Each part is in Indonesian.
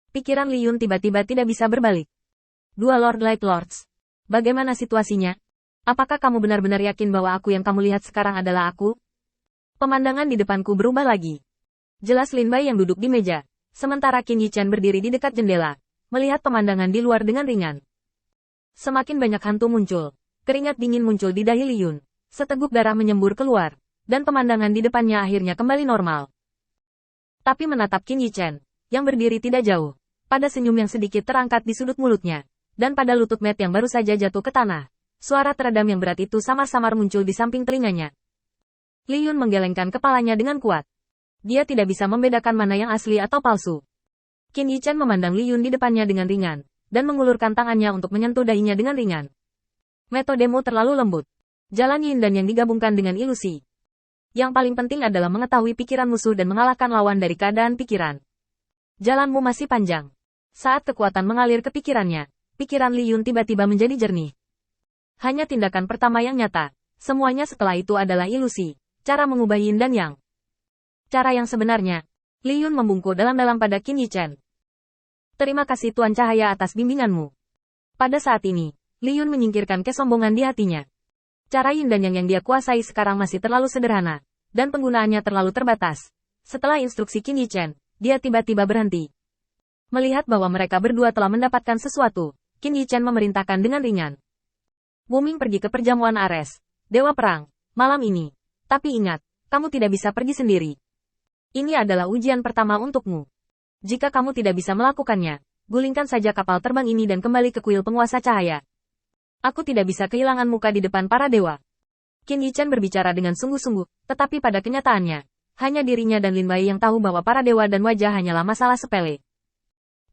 Pikiran Li Yun tiba-tiba tidak bisa berbalik. Dua Lord Light Lords. Bagaimana situasinya? Apakah kamu benar-benar yakin bahwa aku yang kamu lihat sekarang adalah aku? Pemandangan di depanku berubah lagi. Jelas Lin Bai yang duduk di meja. Sementara Qin Yichen berdiri di dekat jendela. Melihat pemandangan di luar dengan ringan. Semakin banyak hantu muncul. Keringat dingin muncul di dahi Li Yun. Seteguk darah menyembur keluar. Dan pemandangan di depannya akhirnya kembali normal. Tapi menatap Qin Yichen, yang berdiri tidak jauh. Pada senyum yang sedikit terangkat di sudut mulutnya. Dan pada lutut Matt yang baru saja jatuh ke tanah. Suara teredam yang berat itu samar-samar muncul di samping telinganya. Li Yun menggelengkan kepalanya dengan kuat. Dia tidak bisa membedakan mana yang asli atau palsu. Qin Yichen memandang Li Yun di depannya dengan ringan, dan mengulurkan tangannya untuk menyentuh dahinya dengan ringan. Metodemu terlalu lembut. Jalan yin dan yang digabungkan dengan ilusi. Yang paling penting adalah mengetahui pikiran musuh dan mengalahkan lawan dari keadaan pikiran. Jalanmu masih panjang. Saat kekuatan mengalir ke pikirannya, pikiran Li Yun tiba-tiba menjadi jernih. Hanya tindakan pertama yang nyata. Semuanya setelah itu adalah ilusi. Cara mengubah yin dan yang. Cara yang sebenarnya. Li Yun membungkuk dalam-dalam pada Qin Yichen. Terima kasih Tuan Cahaya atas bimbinganmu. Pada saat ini, Li Yun menyingkirkan kesombongan di hatinya. Cara yin dan yang dia kuasai sekarang masih terlalu sederhana. Dan penggunaannya terlalu terbatas. Setelah instruksi Qin Yichen, dia tiba-tiba berhenti. Melihat bahwa mereka berdua telah mendapatkan sesuatu, Qin Yichen memerintahkan dengan ringan. Wuming pergi ke perjamuan Ares. Dewa Perang. Malam ini. Tapi ingat, kamu tidak bisa pergi sendiri. Ini adalah ujian pertama untukmu. Jika kamu tidak bisa melakukannya, gulingkan saja kapal terbang ini dan kembali ke kuil penguasa cahaya. Aku tidak bisa kehilangan muka di depan para dewa. Qin Yichen berbicara dengan sungguh-sungguh, tetapi pada kenyataannya, hanya dirinya dan Lin Bai yang tahu bahwa para dewa dan wajah hanyalah masalah sepele.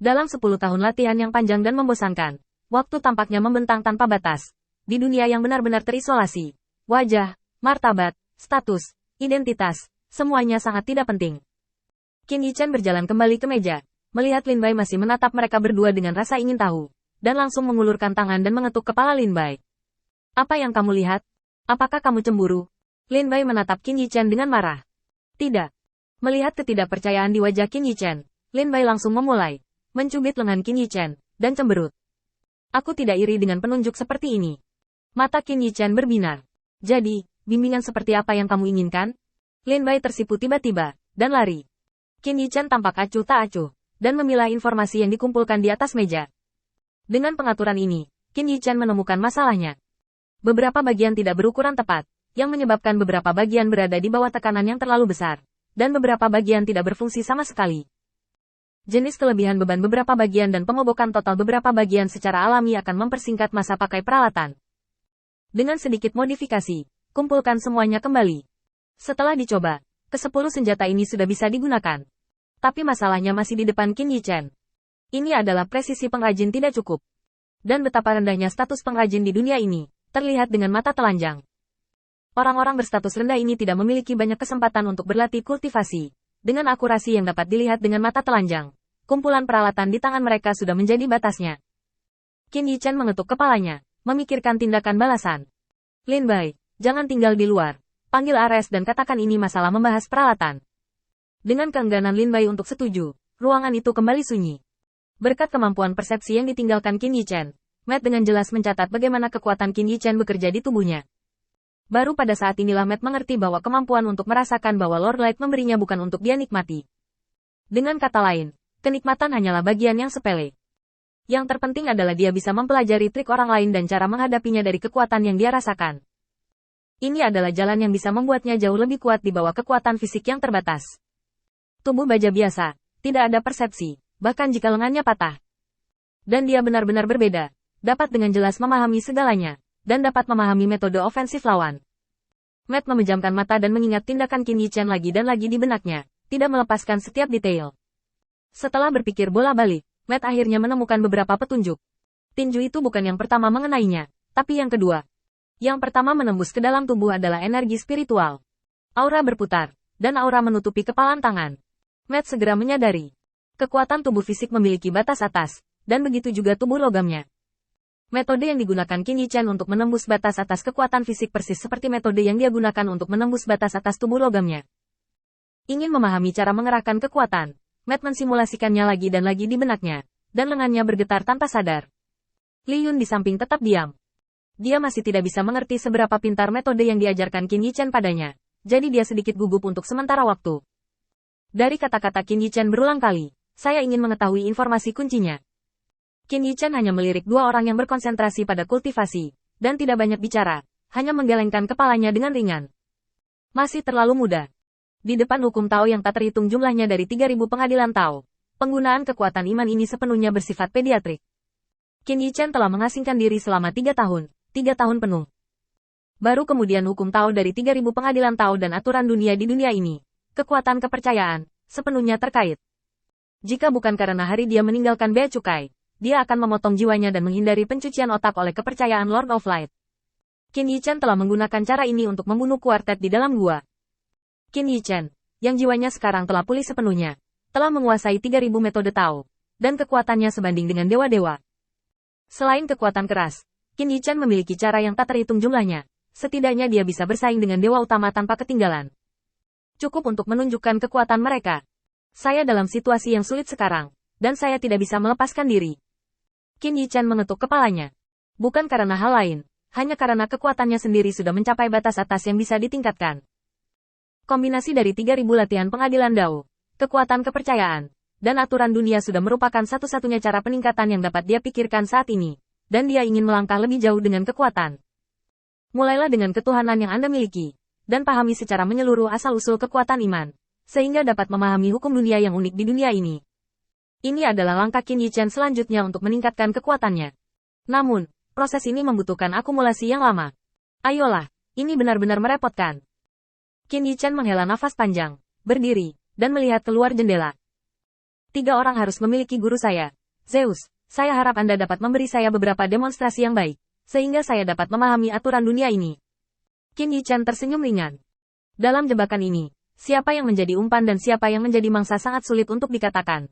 Dalam 10 tahun latihan yang panjang dan membosankan, waktu tampaknya membentang tanpa batas. Di dunia yang benar-benar terisolasi, wajah, martabat, status, identitas, semuanya sangat tidak penting. Qin Yichen berjalan kembali ke meja, melihat Lin Bai masih menatap mereka berdua dengan rasa ingin tahu, dan langsung mengulurkan tangan dan mengetuk kepala Lin Bai. Apa yang kamu lihat? Apakah kamu cemburu? Lin Bai menatap Qin Yichen dengan marah. Tidak. Melihat ketidakpercayaan di wajah Qin Yichen, Lin Bai langsung memulai, mencubit lengan Qin Yichen, dan cemberut. Aku tidak iri dengan penunjuk seperti ini. Mata Qin Yichen berbinar. Jadi, bimbingan seperti apa yang kamu inginkan? Lin Bai tersipu tiba-tiba, dan lari. Qin Yichen tampak acuh tak acuh, dan memilah informasi yang dikumpulkan di atas meja. Dengan pengaturan ini, Qin Yichen menemukan masalahnya. Beberapa bagian tidak berukuran tepat, yang menyebabkan beberapa bagian berada di bawah tekanan yang terlalu besar, dan beberapa bagian tidak berfungsi sama sekali. Jenis kelebihan beban beberapa bagian dan pengobokan total beberapa bagian secara alami akan mempersingkat masa pakai peralatan. Dengan sedikit modifikasi, kumpulkan semuanya kembali. Setelah dicoba, ke-10 senjata ini sudah bisa digunakan. Tapi masalahnya masih di depan Qin Yichen. Ini adalah presisi pengrajin tidak cukup. Dan betapa rendahnya status pengrajin di dunia ini, terlihat dengan mata telanjang. Orang-orang berstatus rendah ini tidak memiliki banyak kesempatan untuk berlatih kultivasi. Dengan akurasi yang dapat dilihat dengan mata telanjang, kumpulan peralatan di tangan mereka sudah menjadi batasnya. Qin Yichen mengetuk kepalanya, memikirkan tindakan balasan. Lin Bai, jangan tinggal di luar. Panggil Ares dan katakan ini masalah membahas peralatan. Dengan keengganan Lin Bai untuk setuju, ruangan itu kembali sunyi. Berkat kemampuan persepsi yang ditinggalkan Qin Yichen, Matt dengan jelas mencatat bagaimana kekuatan Qin Yichen bekerja di tubuhnya. Baru pada saat inilah Matt mengerti bahwa kemampuan untuk merasakan bahwa Lord Light memberinya bukan untuk dia nikmati. Dengan kata lain, kenikmatan hanyalah bagian yang sepele. Yang terpenting adalah dia bisa mempelajari trik orang lain dan cara menghadapinya dari kekuatan yang dia rasakan. Ini adalah jalan yang bisa membuatnya jauh lebih kuat di bawah kekuatan fisik yang terbatas. Tubuh baja biasa, tidak ada persepsi, bahkan jika lengannya patah. Dan dia benar-benar berbeda, dapat dengan jelas memahami segalanya, dan dapat memahami metode ofensif lawan. Matt memejamkan mata dan mengingat tindakan Qin Yichen lagi dan lagi di benaknya, tidak melepaskan setiap detail. Setelah berpikir bola-balik, Matt akhirnya menemukan beberapa petunjuk. Tinju itu bukan yang pertama mengenainya, tapi yang kedua. Yang pertama menembus ke dalam tubuh adalah energi spiritual. Aura berputar, dan aura menutupi kepalan tangan. Matt segera menyadari. Kekuatan tubuh fisik memiliki batas atas, dan begitu juga tubuh logamnya. Metode yang digunakan Qin Yichen untuk menembus batas atas kekuatan fisik persis seperti metode yang dia gunakan untuk menembus batas atas tubuh logamnya. Ingin memahami cara mengerahkan kekuatan, Matt mensimulasikannya lagi dan lagi di benaknya, dan lengannya bergetar tanpa sadar. Li Yun di samping tetap diam. Dia masih tidak bisa mengerti seberapa pintar metode yang diajarkan Qin Yichen padanya, jadi dia sedikit gugup untuk sementara waktu. Dari kata-kata Qin Yichen berulang kali, saya ingin mengetahui informasi kuncinya. Qin Yichen hanya melirik dua orang yang berkonsentrasi pada kultivasi, dan tidak banyak bicara, hanya menggelengkan kepalanya dengan ringan. Masih terlalu muda. Di depan hukum Tao yang tak terhitung jumlahnya dari 3.000 pengadilan Tao, penggunaan kekuatan iman ini sepenuhnya bersifat pediatrik. Qin Yichen telah mengasingkan diri selama 3 tahun penuh. Baru kemudian hukum Tao dari 3.000 pengadilan Tao dan aturan dunia di dunia ini, kekuatan kepercayaan, sepenuhnya terkait. Jika bukan karena hari dia meninggalkan Bea Cukai, dia akan memotong jiwanya dan menghindari pencucian otak oleh kepercayaan Lord of Light. Qin Yichen telah menggunakan cara ini untuk membunuh kuartet di dalam gua. Qin Yichen, yang jiwanya sekarang telah pulih sepenuhnya, telah menguasai 3.000 metode Tao, dan kekuatannya sebanding dengan dewa-dewa. Selain kekuatan keras, Qin Yichen memiliki cara yang tak terhitung jumlahnya, setidaknya dia bisa bersaing dengan dewa utama tanpa ketinggalan. Cukup untuk menunjukkan kekuatan mereka. Saya dalam situasi yang sulit sekarang, dan saya tidak bisa melepaskan diri. Qin Yichen mengetuk kepalanya. Bukan karena hal lain, hanya karena kekuatannya sendiri sudah mencapai batas atas yang bisa ditingkatkan. Kombinasi dari 3.000 latihan pengadilan Dao, kekuatan kepercayaan, dan aturan dunia sudah merupakan satu-satunya cara peningkatan yang dapat dia pikirkan saat ini, dan dia ingin melangkah lebih jauh dengan kekuatan. Mulailah dengan ketuhanan yang Anda miliki, dan pahami secara menyeluruh asal-usul kekuatan iman, sehingga dapat memahami hukum dunia yang unik di dunia ini. Ini adalah langkah Qin Yichen selanjutnya untuk meningkatkan kekuatannya. Namun, proses ini membutuhkan akumulasi yang lama. Ayolah, ini benar-benar merepotkan. Qin Yichen menghela nafas panjang, berdiri, dan melihat keluar jendela. 3 orang harus memiliki guru saya. Zeus, saya harap Anda dapat memberi saya beberapa demonstrasi yang baik, sehingga saya dapat memahami aturan dunia ini. Qin Yichen tersenyum ringan. Dalam jebakan ini, siapa yang menjadi umpan dan siapa yang menjadi mangsa sangat sulit untuk dikatakan,